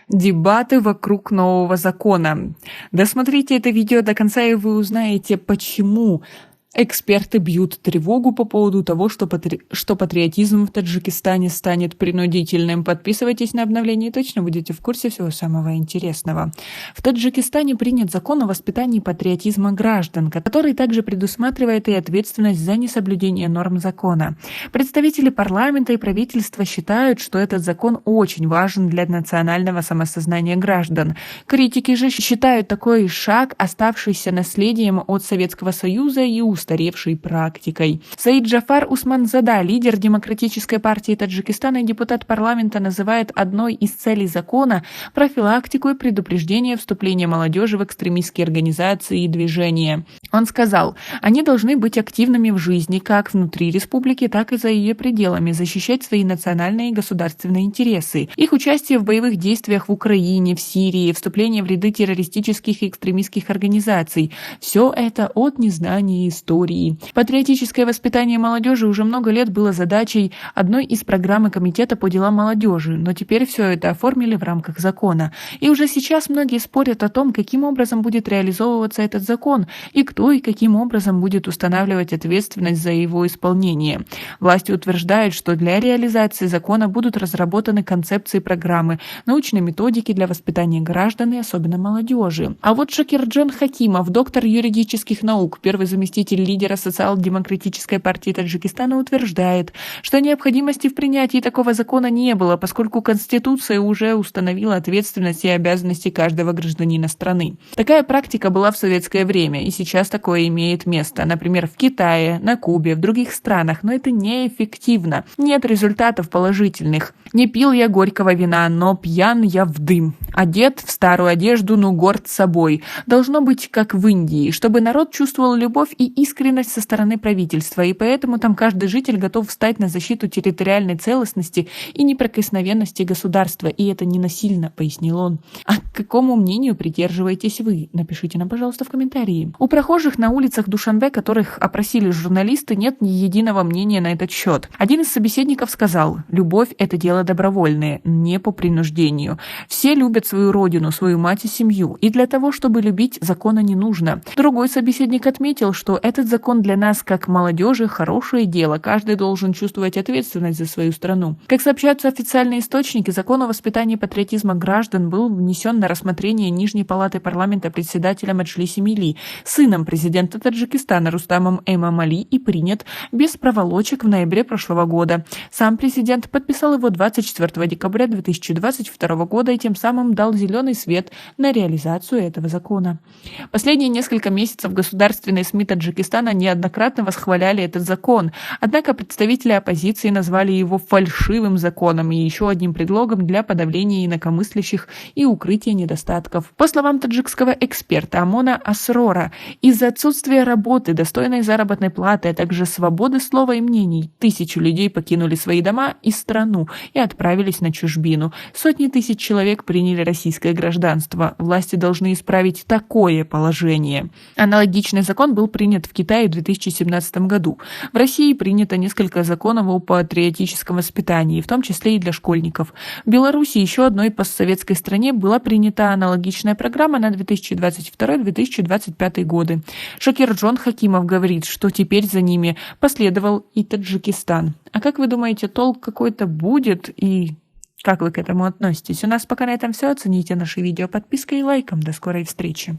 Дебаты вокруг нового закона. Досмотрите это видео до конца, и вы узнаете, почему эксперты бьют тревогу по поводу того, что патриотизм в Таджикистане станет принудительным. Подписывайтесь на обновление, и точно будете в курсе всего самого интересного. В Таджикистане принят закон о воспитании патриотизма граждан, который также предусматривает и ответственность за несоблюдение норм закона. Представители парламента и правительства считают, что этот закон очень важен для национального самосознания граждан. Критики же считают такой шаг оставшийся наследием от Советского Союза и устаревшей практикой. Саид Джафар Усманзада, лидер Демократической партии Таджикистана и депутат парламента, называет одной из целей закона профилактику и предупреждение вступления молодежи в экстремистские организации и движения. Он сказал, они должны быть активными в жизни как внутри республики, так и за ее пределами, защищать свои национальные и государственные интересы. Их участие в боевых действиях в Украине, в Сирии, вступление в ряды террористических и экстремистских организаций – все это от незнания истории. Патриотическое воспитание молодежи уже много лет было задачей одной из программ Комитета по делам молодежи, но теперь все это оформили в рамках закона. И уже сейчас многие спорят о том, каким образом будет реализовываться этот закон, и кто и каким образом будет устанавливать ответственность за его исполнение. Власти утверждают, что для реализации закона будут разработаны концепции программы, научные методики для воспитания граждан и особенно молодежи. А вот Шакирджон Хакимов, доктор юридических наук, первый заместитель лидера Социал-демократической партии Таджикистана, утверждает, что необходимости в принятии такого закона не было, поскольку Конституция уже установила ответственность и обязанности каждого гражданина страны. Такая практика была в советское время, и сейчас такое имеет место, например, в Китае, на Кубе, в других странах, но это неэффективно. Нет результатов положительных. Не пил я горького вина, но пьян я в дым. Одет в старую одежду, но горд собой. Должно быть, как в Индии, чтобы народ чувствовал любовь и искренность со стороны правительства, и поэтому там каждый житель готов встать на защиту территориальной целостности и неприкосновенности государства, и это не насильно, пояснил он. А к какому мнению придерживаетесь вы? Напишите нам, пожалуйста, в комментарии. У прохожих на улицах Душанбе, которых опросили журналисты, нет ни единого мнения на этот счет. Один из собеседников сказал: «Любовь – это дело добровольное, не по принуждению. Все любят свою родину, свою мать и семью, и для того, чтобы любить, закона не нужно». Другой собеседник отметил, что этот закон для нас, как молодежи, хорошее дело. Каждый должен чувствовать ответственность за свою страну. Как сообщаются официальные источники, закон о воспитании патриотизма граждан был внесен на рассмотрение Нижней палаты парламента председателя Маджлиси Милли, сыном президента Таджикистана Рустамом Эмомали, и принят без проволочек в ноябре прошлого года. Сам президент подписал его 24 декабря 2022 года и тем самым дал зеленый свет на реализацию этого закона. Последние несколько месяцев государственные СМИ Таджикистана неоднократно восхваляли этот закон, однако представители оппозиции назвали его фальшивым законом и еще одним предлогом для подавления инакомыслящих и укрытия недостатков. По словам таджикского эксперта Амона Асрора, из-за отсутствия работы, достойной заработной платы, а также свободы слова и мнений, тысячи людей покинули свои дома и страну и отправились на чужбину. Сотни тысяч человек приняли российское гражданство. Власти должны исправить такое положение. Аналогичный закон был принят в Китае в 2017 году. В России принято несколько законов о патриотическом воспитании, в том числе и для школьников. В Беларуси, еще одной постсоветской стране, была принята аналогичная программа на 2022-2025 годы. Шакирджон Хакимов говорит, что теперь за ними последовал и Таджикистан. А как вы думаете, толк какой-то будет, и как вы к этому относитесь? У нас пока на этом все. Оцените наше видео подпиской и лайком. До скорой встречи.